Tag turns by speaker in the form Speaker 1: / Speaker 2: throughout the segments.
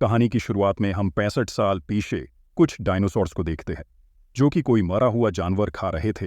Speaker 1: कहानी की शुरुआत में हम 65 साल पीछे कुछ डायनासोर्स को देखते हैं जो कि कोई मरा हुआ जानवर खा रहे थे।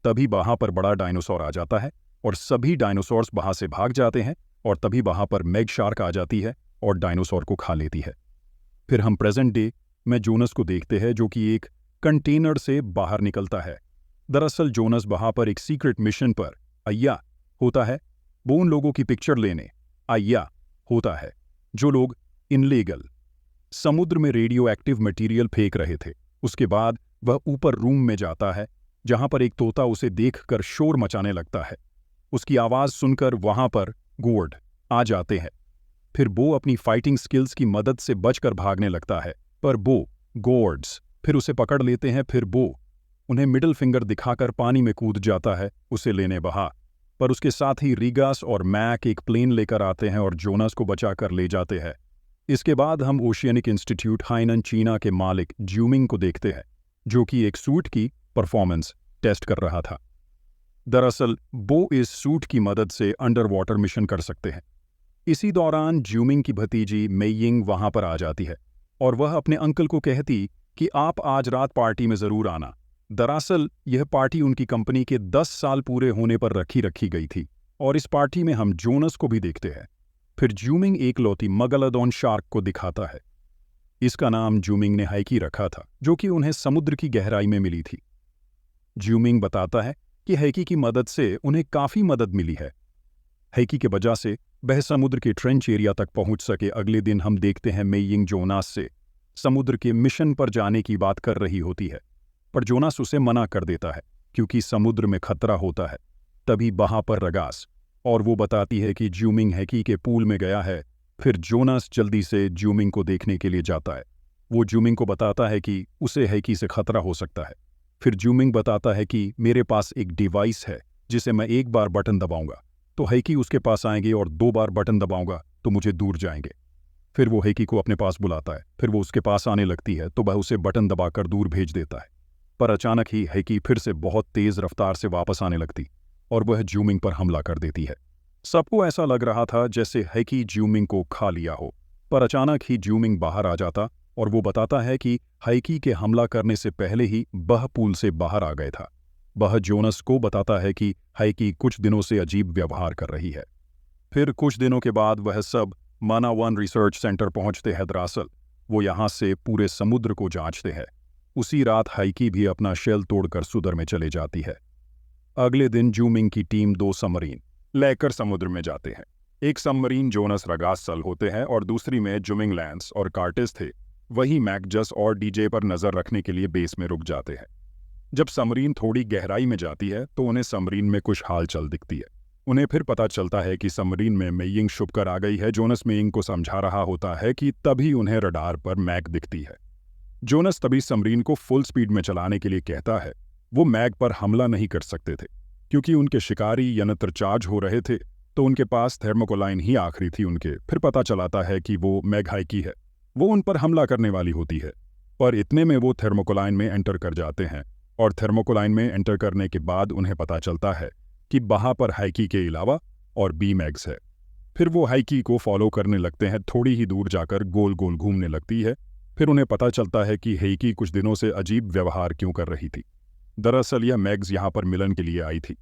Speaker 1: तभी वहां पर बड़ा डायनासोर आ जाता है और सभी डायनासोर्स वहां से भाग जाते हैं और तभी वहां पर मेग शार्क आ जाती है और डायनासोर को खा लेती है। फिर हम प्रेजेंट डे में जोनस को देखते हैं जो कि एक कंटेनर से बाहर निकलता है। दरअसल जोनस वहां पर एक सीक्रेट मिशन पर आया होता है। वो उन लोगों की पिक्चर लेने आया होता है जो लोग इनलीगल समुद्र में रेडियो एक्टिव मटेरियल फेंक रहे थे। उसके बाद वह ऊपर रूम में जाता है जहां पर एक तोता उसे देखकर शोर मचाने लगता है। उसकी आवाज सुनकर वहां पर गोर्ड आ जाते हैं। फिर वो अपनी फाइटिंग स्किल्स की मदद से बचकर भागने लगता है, पर वो गोर्ड्स फिर उसे पकड़ लेते हैं। फिर वो उन्हें मिडिल फिंगर दिखाकर पानी में कूद जाता है उसे लेने बहा। पर उसके साथ ही रीगास और मैक एक प्लेन लेकर आते हैं और जोनस को बचाकर ले जाते हैं। इसके बाद हम ओशियनिक इंस्टीट्यूट हाइनन चीना के मालिक ज्यूमिंग को देखते हैं जो कि एक सूट की परफॉर्मेंस टेस्ट कर रहा था। दरअसल वो इस सूट की मदद से अंडर वाटर मिशन कर सकते हैं। इसी दौरान ज्यूमिंग की भतीजी मेइयिंग वहां पर आ जाती है और वह अपने अंकल को कहती कि आप आज रात पार्टी में जरूर आना। दरअसल यह पार्टी उनकी कंपनी के 10 साल पूरे होने पर रखी गई थी और इस पार्टी में हम जोनस को भी देखते हैं। फिर ज्यूमिंग एक लौती मगलाडोन शार्क को दिखाता है। इसका नाम ज्यूमिंग ने हाइकी रखा था जो कि उन्हें समुद्र की गहराई में मिली थी। ज्यूमिंग बताता है कि हाइकी की मदद से उन्हें काफी मदद मिली है। हाइकी के वजह से वह समुद्र के ट्रेंच एरिया तक पहुंच सके। अगले दिन हम देखते हैं मेइयिंग जोनास से समुद्र के मिशन पर जाने की बात कर रही होती है, पर जोनास उसे मना कर देता है क्योंकि समुद्र में खतरा होता है। तभी वहां पर रगास और वो बताती है कि ज्यूमिंग हाइकी के पूल में गया है। फिर जोनास जल्दी से ज्यूमिंग को देखने के लिए जाता है। वो ज्यूमिंग को बताता है कि उसे हाइकी से खतरा हो सकता है। फिर ज्यूमिंग बताता है कि मेरे पास एक डिवाइस है जिसे मैं एक बार बटन दबाऊंगा तो हाइकी उसके पास आएंगे और 2 बार बटन दबाऊंगा तो मुझे दूर जाएंगे। फिर वो हाइकी को अपने पास बुलाता है। फिर वो उसके पास आने लगती है तो वह उसे बटन दबाकर दूर भेज देता है। पर अचानक ही हाइकी फिर से बहुत तेज रफ्तार से वापस आने लगती और वह ज्यूमिंग पर हमला कर देती है। सबको ऐसा लग रहा था जैसे हाइकी ज्यूमिंग को खा लिया हो, पर अचानक ही ज्यूमिंग बाहर आ जाता और वो बताता है कि हाइकी के हमला करने से पहले ही वह पूल से बाहर आ गया था। वह जोनस को बताता है कि हाइकी कुछ दिनों से अजीब व्यवहार कर रही है। फिर कुछ दिनों के बाद वह सब माना वन रिसर्च सेंटर पहुंचते हैं। दरअसल वो यहाँ से पूरे समुद्र को जांचते हैं। उसी रात हाइकी भी अपना शेल तोड़कर सुदर में चले जाती है। अगले दिन ज्यूमिंग की टीम 2 सबमरीन लेकर समुद्र में जाते हैं। एक सबमरीन जोनस रगास सल होते हैं और दूसरी में जुमिंग लैंस और कार्टिस थे। वही मैकजस और डीजे पर नजर रखने के लिए बेस में रुक जाते हैं। जब सबमरीन थोड़ी गहराई में जाती है तो उन्हें सबमरीन में कुछ हालचाल दिखती है। उन्हें फिर पता चलता है कि सबमरीन में मेइयिंग छुप कर आ गई है। जोनस मेइयिंग को समझा रहा होता है कि तभी उन्हें रडार पर मैक दिखती है। जोनस तभी सबमरीन को फुल स्पीड में चलाने के लिए कहता है। वो मैग पर हमला नहीं कर सकते थे क्योंकि उनके शिकारी यंत्र चार्ज हो रहे थे, तो उनके पास थर्मोकोलाइन ही आखिरी थी उनके। फिर पता चलाता है कि वो मैग हाइकी है, वो उन पर हमला करने वाली होती है। पर इतने में वो थर्मोकोलाइन में एंटर कर जाते हैं और थर्मोकोलाइन में एंटर करने के बाद उन्हें पता चलता है कि वहां पर हाइकी के अलावा और बी मैग्स है। फिर वो हाइकी को फॉलो करने लगते हैं। थोड़ी ही दूर जाकर गोल गोल घूमने लगती है। फिर उन्हें पता चलता है कि हाइकी कुछ दिनों से अजीब व्यवहार क्यों कर रही थी। दरअसल यह मैग्स यहाँ पर मिलन के लिए आई थी।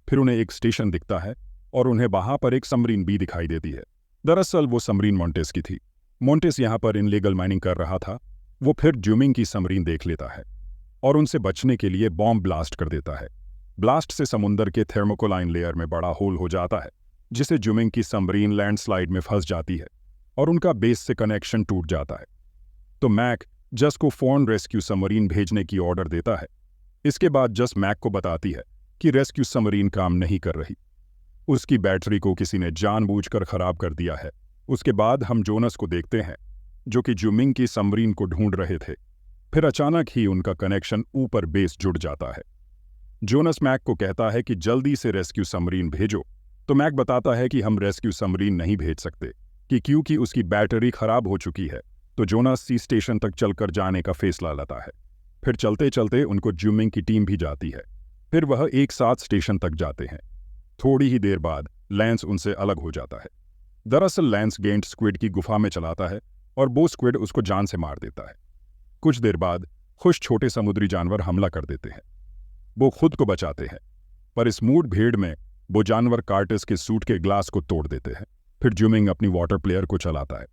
Speaker 1: फिर उन्हें एक स्टेशन दिखता है और उन्हें वहां पर एक सबमरीन भी दिखाई देती है। दरअसल वो सबमरीन मोंटेस की थी। मोंटेस यहाँ पर इनलीगल माइनिंग कर रहा था। वो फिर ज्यूमिंग की सबमरीन देख लेता है और उनसे बचने के लिए बॉम्ब ब्लास्ट कर देता है। ब्लास्ट से समुद्र के थर्मोकोलाइन लेयर में बड़ा होल हो जाता है जिसे ज्यूमिंग की सबमरीन लैंडस्लाइड में फंस जाती है और उनका बेस से कनेक्शन टूट जाता है। तो मैक जस को फौरन रेस्क्यू सबमरीन भेजने की ऑर्डर देता है। इसके बाद जस मैक को बताती है कि रेस्क्यू सबमरीन काम नहीं कर रही, उसकी बैटरी को किसी ने जानबूझकर खराब कर दिया है। उसके बाद हम जोनस को देखते हैं जो कि ज्यूमिंग की सबमरीन को ढूंढ रहे थे। फिर अचानक ही उनका कनेक्शन ऊपर बेस जुड़ जाता है। जोनस मैक को कहता है कि जल्दी से रेस्क्यू सबमरीन भेजो, तो मैक बताता है कि हम रेस्क्यू सबमरीन नहीं भेज सकते कि क्योंकि उसकी बैटरी खराब हो चुकी है। तो जोनस सी स्टेशन तक चलकर जाने का फैसला लेता है। फिर चलते चलते उनको ज्यूमिंग की टीम भी जाती है। फिर वह एक साथ स्टेशन तक जाते हैं। थोड़ी ही देर बाद लैंस उनसे अलग हो जाता है। दरअसल लैंस गेंट स्क्विड की गुफा में चलाता है और वो स्क्विड उसको जान से मार देता है। कुछ देर बाद खुश छोटे समुद्री जानवर हमला कर देते हैं। वो खुद को बचाते हैं, पर इस मूड भेड़ में वो जानवर कार्टिस के सूट के ग्लास को तोड़ देते हैं। फिर ज्यूमिंग अपनी वाटर प्लेयर को चलाता है,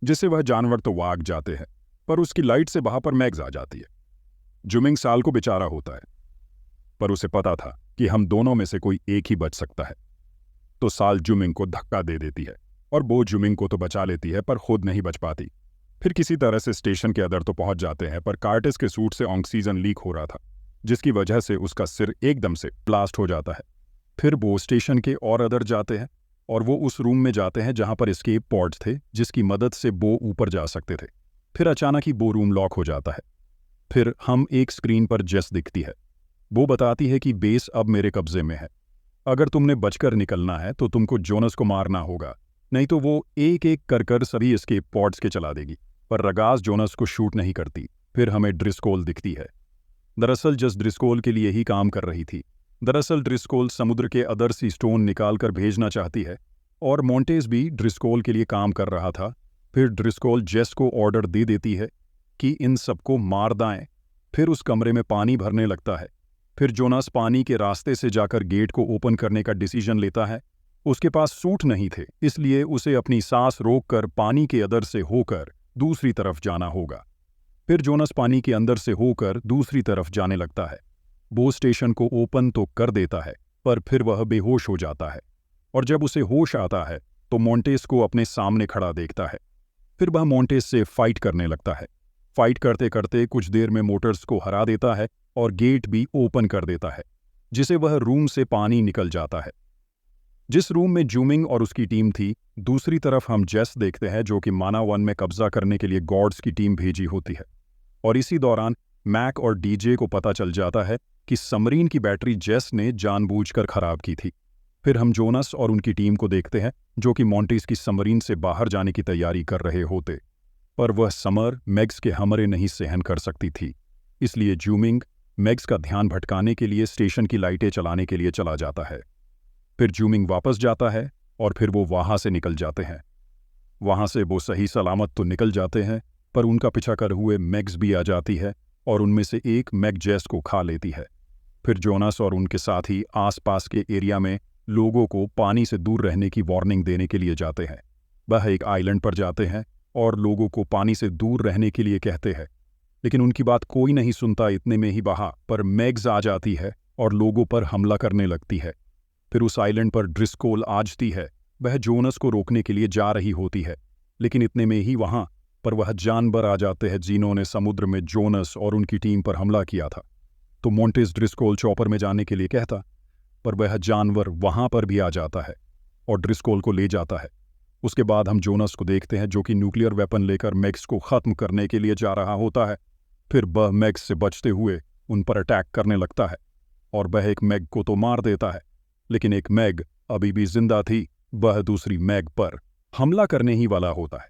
Speaker 1: जिससे वह जानवर तो भाग जाते हैं, पर उसकी लाइट से वहां पर मैग्स आ जाती है। ज्यूमिंग साल को बेचारा होता है, पर उसे पता था कि हम दोनों में से कोई एक ही बच सकता है। तो साल ज्यूमिंग को धक्का दे देती है और वो ज्यूमिंग को तो बचा लेती है, पर खुद नहीं बच पाती। फिर किसी तरह से स्टेशन के अंदर तो पहुंच जाते हैं, पर कार्टिस के सूट से ऑक्सीजन लीक हो रहा था, जिसकी वजह से उसका सिर एकदम से ब्लास्ट हो जाता है। फिर वो स्टेशन के और अंदर जाते हैं और वो उस रूम में जाते हैं जहां पर एस्केप पॉड्स थे, जिसकी मदद से वो ऊपर जा सकते थे। फिर अचानक ही वो रूम लॉक हो जाता है। फिर हम एक स्क्रीन पर जेस दिखती है। वो बताती है कि बेस अब मेरे कब्जे में है। अगर तुमने बचकर निकलना है तो तुमको जोनस को मारना होगा, नहीं तो वो एक एक कर सभी एस्केप पॉड्स के चला देगी। पर रगास जोनस को शूट नहीं करती। फिर हमें ड्रिस्कोल दिखती है। दरअसल जस ड्रिस्कोल के लिए ही काम कर रही थी। दरअसल ड्रिस्कोल समुद्र के अदर सी स्टोन निकालकर भेजना चाहती है और मोंटेज भी ड्रिस्कोल के लिए काम कर रहा था। फिर ड्रिस्कोल जेस को ऑर्डर दे देती है कि इन सबको मार दाएं। फिर उस कमरे में पानी भरने लगता है। फिर जोनास पानी के रास्ते से जाकर गेट को ओपन करने का डिसीजन लेता है। उसके पास सूट नहीं थे, इसलिए उसे अपनी सांस रोककर पानी के अंदर से होकर दूसरी तरफ जाना होगा। फिर जोनास पानी के अंदर से होकर दूसरी तरफ जाने लगता है। वो स्टेशन को ओपन तो कर देता है, पर फिर वह बेहोश हो जाता है और जब उसे होश आता है तो मोंटेस को अपने सामने खड़ा देखता है। फिर वह मोंटेस से फाइट करने लगता है। फाइट करते करते कुछ देर में मोटर्स को हरा देता है और गेट भी ओपन कर देता है, जिसे वह रूम से पानी निकल जाता है। जिस रूम में ज्यूमिंग और उसकी टीम थी, दूसरी तरफ हम जेस देखते हैं, जो कि माना वन में कब्जा करने के लिए गॉड्स की टीम भेजी होती है। और इसी दौरान मैक और डीजे को पता चल जाता है कि सबमरीन की बैटरी जेस ने जानबूझकर खराब की थी। फिर हम जोनस और उनकी टीम को देखते हैं, जो कि मोंटेस की सबमरीन से बाहर जाने की तैयारी कर रहे होते, पर वह समर मैग्स के हमले नहीं सहन कर सकती थी। इसलिए ज्यूमिंग मैग्स का ध्यान भटकाने के लिए स्टेशन की लाइटें चलाने के लिए चला जाता है। फिर ज्यूमिंग वापस जाता है और फिर वो वहां से निकल जाते हैं। वहां से वो सही सलामत तो निकल जाते हैं, पर उनका पीछा कर हुए मैग्स भी आ जाती है और उनमें से एक मैग जेस को खा लेती है। फिर जोनास और उनके साथी आसपास के एरिया में लोगों को पानी से दूर रहने की वार्निंग देने के लिए जाते हैं। वह एक आइलैंड पर जाते हैं और लोगों को पानी से दूर रहने के लिए कहते हैं, लेकिन उनकी बात कोई नहीं सुनता। इतने में ही वहां पर मैग्स आ जाती है और लोगों पर हमला करने लगती है। फिर उस आइलैंड पर ड्रिस्कोल आजती है। वह जोनस को रोकने के लिए जा रही होती है, लेकिन इतने में ही वहां पर वह जानवर आ जाते हैं जिन्होंने समुद्र में जोनस और उनकी टीम पर हमला किया था। तो मोंटेस ड्रिस्कोल चॉपर में जाने के लिए कहता, पर वह जानवर वहां पर भी आ जाता है और ड्रिस्कोल को ले जाता है। उसके बाद हम जोनस को देखते हैं, जो कि न्यूक्लियर वेपन लेकर मैग्स को खत्म करने के लिए जा रहा होता है। फिर वह मैग्स से बचते हुए उन पर अटैक करने लगता है और वह एक मैग को तो मार देता है, लेकिन एक मैग अभी भी जिंदा थी। वह दूसरी मैग पर हमला करने ही वाला होता है,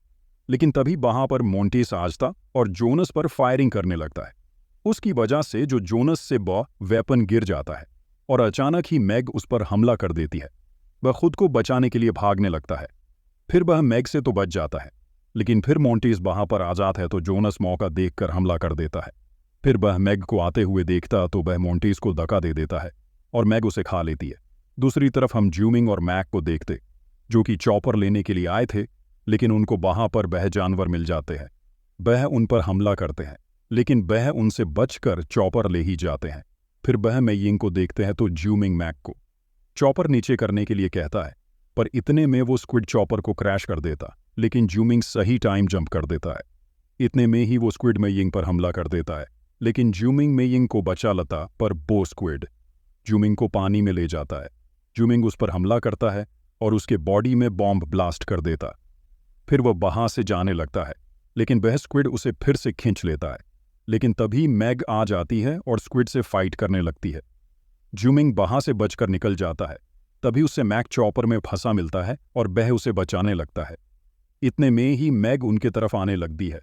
Speaker 1: लेकिन तभी वहां पर मोंटेस आजता और जोनस पर फायरिंग करने लगता है। उसकी वजह से जो जोनस से वह वेपन गिर जाता है और अचानक ही मैग उस पर हमला कर देती है। वह खुद को बचाने के लिए भागने लगता है। फिर वह मैग से तो बच जाता है, लेकिन फिर मोंटेस वहां पर आ जाता है तो जोनस मौका देखकर हमला कर देता है। फिर वह मैग को आते हुए देखता तो वह मोंटेस को धक्का दे देता है और मैग उसे खा लेती है। दूसरी तरफ हम ज्यूमिंग और मैक को देखते, जो कि चॉपर लेने के लिए आए थे, लेकिन उनको वहां पर वह जानवर मिल जाते हैं। वह उन पर हमला करते हैं, लेकिन वह उनसे बचकर चॉपर ले ही जाते हैं। फिर वह मेयिंग को देखते हैं तो ज्यूमिंग मैक को चॉपर नीचे करने के लिए कहता है, पर इतने में वो स्क्विड चॉपर को क्रैश कर देता, लेकिन ज्यूमिंग सही टाइम जंप कर देता है। इतने में ही वो स्क्विड मेयिंग पर हमला कर देता है, लेकिन ज्यूमिंग मेयिंग को बचा लेता, पर वो स्क्विड ज्यूमिंग को पानी में ले जाता है। ज्यूमिंग उस पर हमला करता है और उसके बॉडी में बॉम्ब ब्लास्ट कर देता। फिर वह वहां से जाने लगता है, लेकिन वह स्क्विड उसे फिर से खींच लेता है। लेकिन तभी मैग आ जाती है और स्क्विड से फाइट करने लगती है। ज्यूमिंग वहां से बचकर निकल जाता है। तभी उससे मैग चॉपर में फंसा मिलता है और वह उसे बचाने लगता है। इतने में ही मैग उनके तरफ आने लगती है,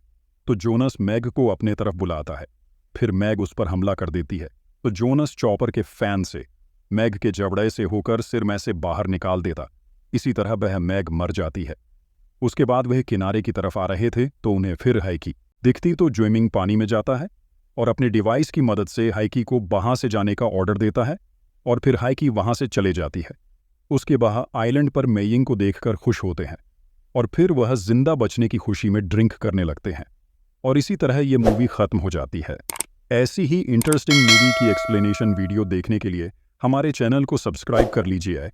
Speaker 1: तो जोनस मैग को अपने तरफ बुलाता है। फिर मैग उस पर हमला कर देती है, तो जोनस चॉपर के फैन से मैग के जबड़े से होकर सिर में से बाहर निकाल देता। इसी तरह वह मैग मर जाती है। उसके बाद वह किनारे की तरफ आ रहे थे तो उन्हें फिर हाइकी दिखती तो ज्विमिंग पानी में जाता है और अपने डिवाइस की मदद से हाइकी को वहां से जाने का ऑर्डर देता है और फिर हाइकी वहां से चले जाती है। उसके बाद आइलैंड पर मेइंग को देखकर खुश होते हैं और फिर वह जिंदा बचने की खुशी में ड्रिंक करने लगते हैं और इसी तरह ये मूवी खत्म हो जाती है। ऐसी ही इंटरेस्टिंग मूवी की एक्सप्लेनेशन वीडियो देखने के लिए हमारे चैनल को सब्सक्राइब कर लीजिए।